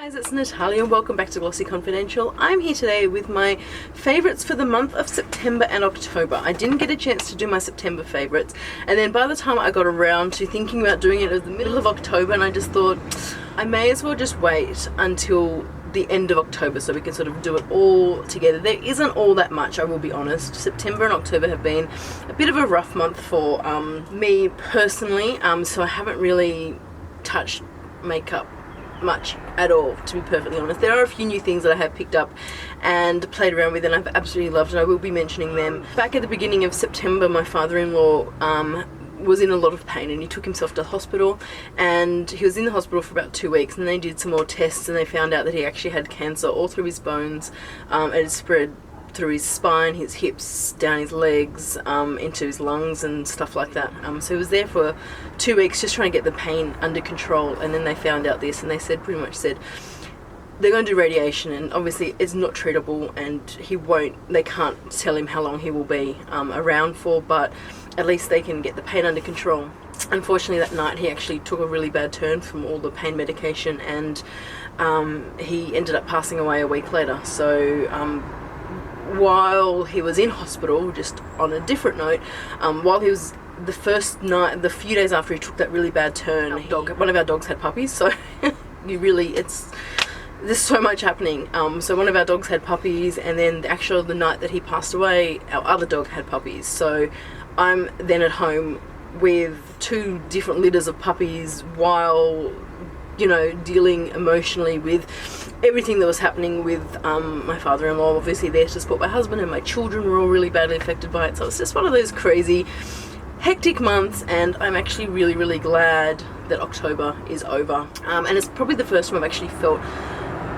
Guys, it's Natalia and welcome back to Glossy Confidential. I'm here today with my favourites for the month of September and October. I didn't get a chance to do my September favourites, and then by the time I got around to thinking about doing it, it was the middle of October, and I just thought I may as well just wait until the end of October so we can sort of do it all together. There isn't all that much, I will be honest. September and October have been a bit of a rough month for me personally, so I haven't really touched makeup much at all, to be perfectly honest. There are a few new things that I have picked up and played around with and I've absolutely loved, and I will be mentioning them. Back at the beginning of September, my father-in-law was in a lot of pain and he took himself to the hospital, and he was in the hospital for about 2 weeks, and they did some more tests and they found out that he actually had cancer all through his bones. It had spread through his spine, his hips, down his legs, into his lungs and stuff like that. So he was there for 2 weeks just trying to get the pain under control, and then they found out this, and they said, pretty much said, they're going to do radiation, and obviously it's not treatable, and they can't tell him how long he will be around for, but at least they can get the pain under control. Unfortunately, that night he actually took a really bad turn from all the pain medication, and he ended up passing away a week later. So while he was in hospital, just on a different note, while he was the few days after he took that really bad turn, one of our dogs had puppies, so there's so much happening. So one of our dogs had puppies, and then the night that he passed away, our other dog had puppies. So I'm then at home with 2 different litters of puppies while, you know, dealing emotionally with everything that was happening with my father-in-law, obviously there to support my husband, and my children were all really badly affected by it. So it's just one of those crazy, hectic months, and I'm actually really glad that October is over. And it's probably the first time I've actually felt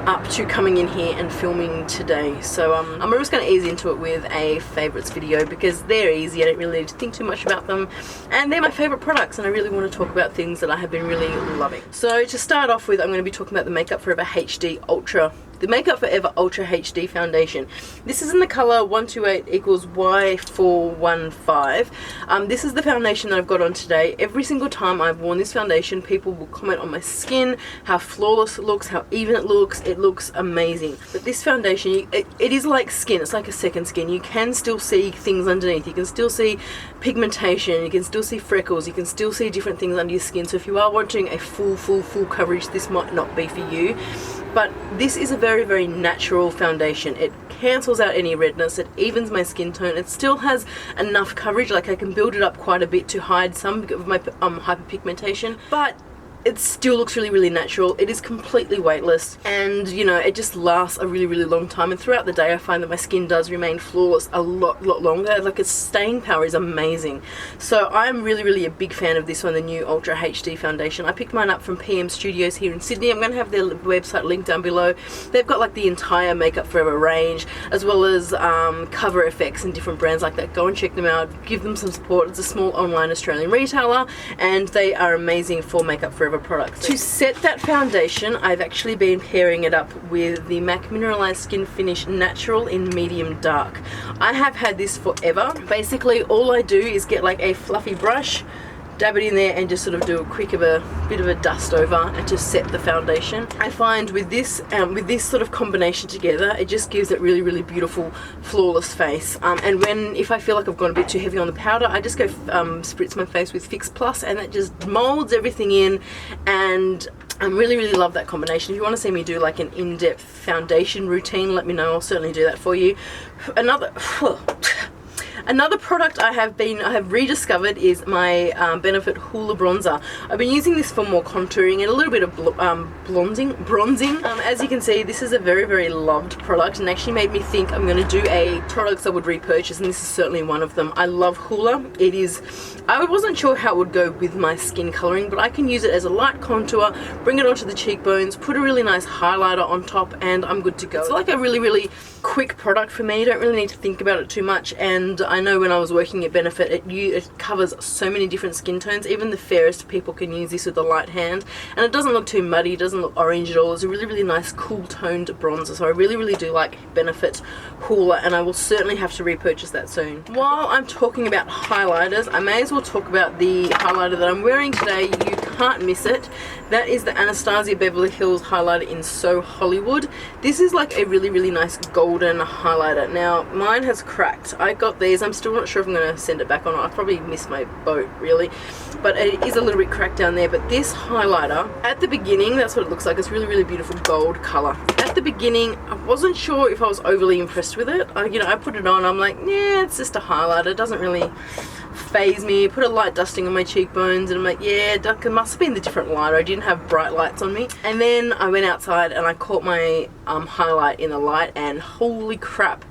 up to coming in here and filming today. So I'm just going to ease into it with a favourites video, because they're easy, I don't really need to think too much about them, and they're my favourite products, and I really want to talk about things that I have been really loving. So to start off with, I'm going to be talking about the Makeup Forever HD Ultra. The Makeup Forever Ultra HD Foundation. This is in the colour 128 equals Y415. This is the foundation that I've got on today. Every single time I've worn this foundation, people will comment on my skin, how flawless it looks, how even it looks. It looks amazing. But this foundation, it is like skin. It's like a second skin. You can still see things underneath. You can still see pigmentation. You can still see freckles. You can still see different things under your skin. So if you are wanting a full coverage, this might not be for you. But this is a very natural foundation. It cancels out any redness, it evens my skin tone, it still has enough coverage, like I can build it up quite a bit to hide some of my hyperpigmentation, but it still looks really natural. It is completely weightless, and you know, it just lasts a really long time, and throughout the day I find that my skin does remain flawless a lot longer. Like, its staying power is amazing. So I'm really a big fan of this one, the new Ultra HD foundation. I picked mine up from PM Studios here in Sydney. I'm going to have their website linked down below. They've got like the entire Makeup Forever range, as well as Cover FX and different brands like that. Go and check them out, give them some support. It's a small online Australian retailer, and they are amazing for Makeup Forever products. To set that foundation, I've actually been pairing it up with the MAC Mineralize Skin Finish Natural in Medium Dark. I have had this forever. Basically, all I do is get like a fluffy brush, dab it in there, and just sort of do a bit of a dust over and to set the foundation. I find with this sort of combination together, it just gives it really beautiful, flawless face. And if I feel like I've gone a bit too heavy on the powder, I just go spritz my face with Fix Plus, and that just molds everything in, and I really love that combination. If you want to see me do like an in-depth foundation routine, let me know. I'll certainly do that for you. Another product I have rediscovered is my Benefit Hoola bronzer. I've been using this for more contouring and a little bit of bronzing. As you can see, this is a very loved product, and actually made me think I'm going to do a products I would repurchase, and this is certainly one of them. I love Hoola. I wasn't sure how it would go with my skin colouring, but I can use it as a light contour, bring it onto the cheekbones, put a really nice highlighter on top, and I'm good to go. It's like a really quick product for me. You don't really need to think about it too much, and I know when I was working at Benefit, it covers so many different skin tones. Even the fairest people can use this with a light hand, and it doesn't look too muddy, it doesn't look orange at all. It's a really nice cool toned bronzer, so I really do like Benefit Hoola, and I will certainly have to repurchase that soon. While I'm talking about highlighters, I may as well talk about the highlighter that I'm wearing today. You can't miss it. That is the Anastasia Beverly Hills highlighter in So Hollywood. This is like a really, really nice golden highlighter. Now, mine has cracked. I got these. I'm still not sure if I'm going to send it back or not. I probably missed my boat, really. But it is a little bit cracked down there. But this highlighter, at the beginning, that's what it looks like. It's really, really beautiful gold color. At the beginning, I wasn't sure if I was overly impressed with it. You know, I put it on. I'm like, yeah, it's just a highlighter. It doesn't really phase me. Put a light dusting on my cheekbones, and I'm like, yeah, it must have been the different lighter. I didn't have bright lights on me. And then I went outside and I caught my highlight in the light, and holy crap,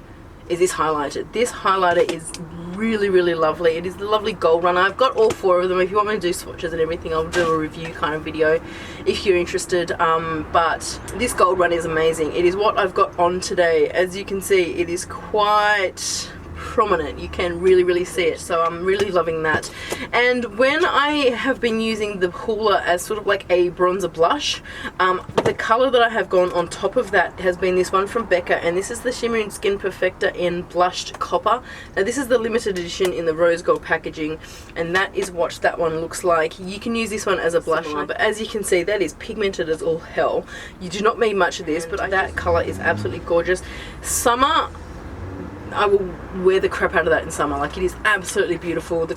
is this highlighter. This highlighter is really, really lovely. It is the lovely gold runner. I've got all 4 of them. If you want me to do swatches and everything, I'll do a review kind of video if you're interested. But this gold one is amazing. It is what I've got on today. As you can see, it is quite prominent. You can really, really see it, so I'm really loving that. And when I have been using the Hoola as sort of like a bronzer blush, the color that I have gone on top of that has been this one from Becca, and this is the Shimmering Skin Perfector in Blushed Copper. Now this is the limited edition in the rose gold packaging, and that is what that one looks like. You can use this one as a blush, but as you can see, that is pigmented as all hell. You do not need much of this, but that color is absolutely gorgeous. Summer, I will wear the crap out of that in summer. Like, it is absolutely beautiful. The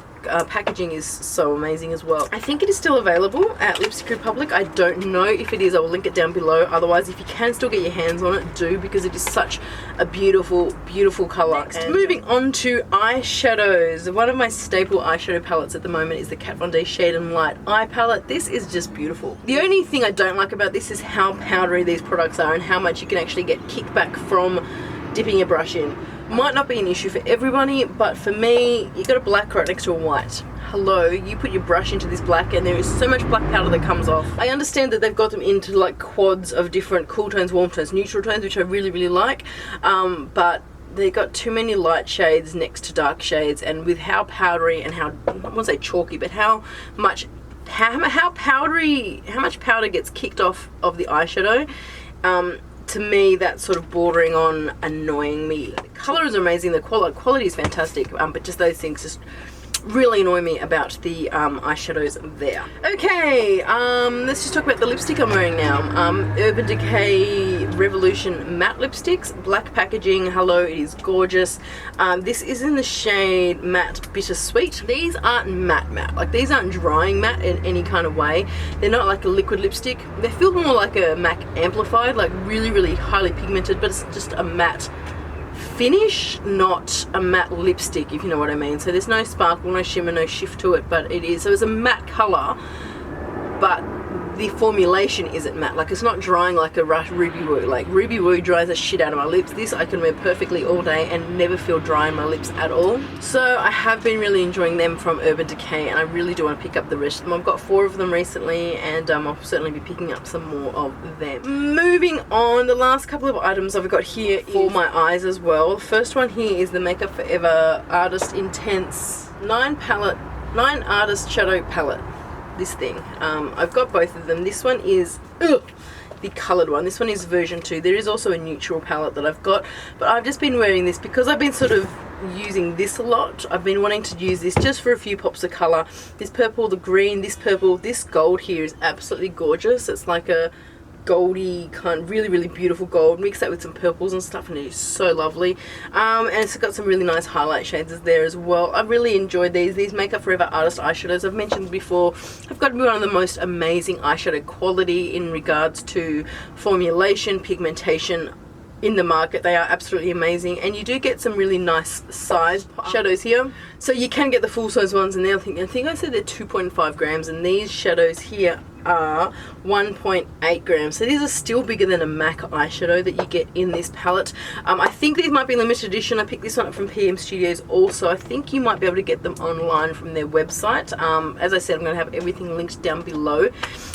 packaging is so amazing as well. I think it is still available at Lipstick Republic. I don't know if it is. I will link it down below. Otherwise, if you can still get your hands on it, do, because it is such a beautiful, beautiful color. Next, moving on to eyeshadows. One of my staple eyeshadow palettes at the moment is the Kat Von D Shade and Light eye palette. This is just beautiful. The only thing I don't like about this is how powdery these products are and how much you can actually get kickback from dipping your brush in. Might not be an issue for everybody, but for me, you got a black right next to a white. Hello, you put your brush into this black and there is so much black powder that comes off. I understand that they've got them into like quads of different cool tones, warm tones, neutral tones, which I really, really like, but they got too many light shades next to dark shades, and with how powdery and how, I won't say chalky, but how much powder gets kicked off of the eyeshadow, to me, that's sort of bordering on annoying me. The colour is amazing, the quality is fantastic, but just those things just really annoy me about the eyeshadows there. Okay, let's just talk about the lipstick I'm wearing now. Urban Decay Revolution matte lipsticks, black packaging. Hello, it is gorgeous. This is in the shade Matte Bittersweet. These aren't matte, like these aren't drying matte in any kind of way. They're not like a liquid lipstick. They feel more like a MAC amplified, like really, really highly pigmented, but it's just a matte finish, not a matte lipstick, if you know what I mean. So there's no sparkle, no shimmer, no shift to it, but it is, so it's a matte color, but the formulation isn't matte. Like, it's not drying like a Ruby Woo. Like, Ruby Woo dries the shit out of my lips. This I can wear perfectly all day and never feel dry in my lips at all. So I have been really enjoying them from Urban Decay, and I really do want to pick up the rest of them. I've got 4 of them recently, and I'll certainly be picking up some more of them. Moving on, the last couple of items I've got here for my eyes as well. First one here is the Mecca Forever Artist Intense 9 Artist Shadow Palette. This thing. I've got both of them. This one is the coloured one. This one is version 2. There is also a neutral palette that I've got, but I've just been wearing this because I've been sort of using this a lot. I've been wanting to use this just for a few pops of colour. This purple, the green, this purple, this gold here is absolutely gorgeous. It's like a goldy kind, really, really beautiful gold. Mix that with some purples and stuff, and it is so lovely. And it's got some really nice highlight shades there as well. I've really enjoyed these Makeup Forever Artist eyeshadows. I've mentioned before, I've got one of the most amazing eyeshadow quality in regards to formulation, pigmentation in the market. They are absolutely amazing, and you do get some really nice size shadows here. So you can get the full size ones, and I think I said they're 2.5 grams, and these shadows here are 1.8 grams. So these are still bigger than a MAC eyeshadow that you get in this palette. I think these might be limited edition. I picked this one up from PM Studios also. I think you might be able to get them online from their website. As I said, I'm going to have everything linked down below.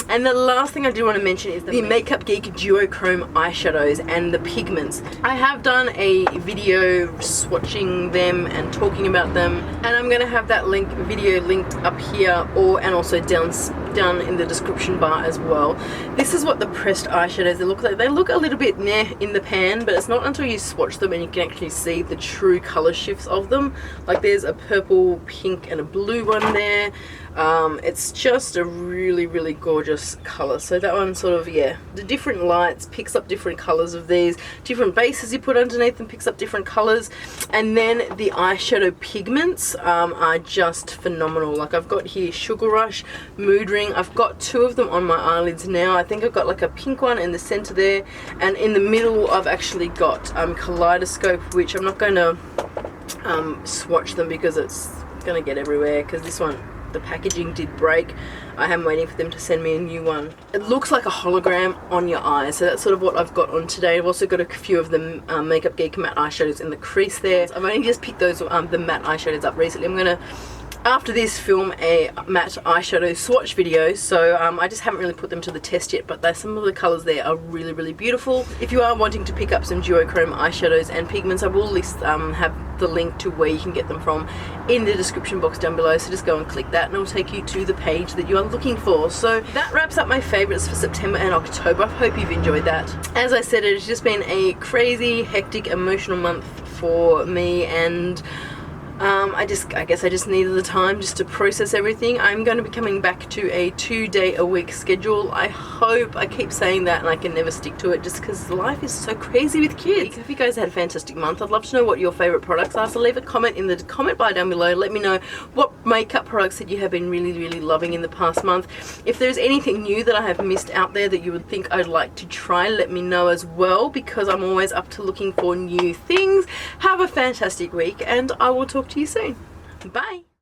And the last thing I do want to mention is the Makeup Geek Duochrome eyeshadows and the pigments. I have done a video swatching them and talking about them, and I'm going to have that video linked up here and also down in the description bar as well. This is what the pressed eyeshadows look like. They look a little bit meh in the pan, but it's not until you swatch them and you can actually see the true color shifts of them. Like, there's a purple, pink and a blue one there. It's just a really, really gorgeous colour. So that one sort of, yeah, the different lights picks up different colours of these, different bases you put underneath them picks up different colours, and then the eyeshadow pigments are just phenomenal. Like I've got here Sugar Rush, Mood Ring. I've got 2 of them on my eyelids now. I think I've got like a pink one in the centre there, and in the middle I've actually got Kaleidoscope, which I'm not going to swatch them because it's going to get everywhere, because this one, the packaging did break. I am waiting for them to send me a new one. It looks like a hologram on your eyes, so that's sort of what I've got on today. I've also got a few of the Makeup Geek matte eyeshadows in the crease there. I've only just picked those the matte eyeshadows up recently. I'm going to, after this, film a matte eyeshadow swatch video, so I just haven't really put them to the test yet, but some of the colours there are really, really beautiful. If you are wanting to pick up some Duochrome eyeshadows and pigments, I will have the link to where you can get them from in the description box down below, so just go and click that and it'll take you to the page that you are looking for. So that wraps up my favourites for September and October. I hope you've enjoyed that. As I said, it's just been a crazy, hectic, emotional month for me, and I guess I just needed the time just to process everything. I'm going to be coming back to a 2-day-a-week schedule. I hope. I keep saying that and I can never stick to it just because life is so crazy with kids. If you guys had a fantastic month, I'd love to know what your favourite products are, so leave a comment in the comment bar down below. Let me know what makeup products that you have been really, really loving in the past month. If there's anything new that I have missed out there that you would think I'd like to try, let me know as well, because I'm always up to looking for new things. Have a fantastic week, and I will talk to you soon. Bye.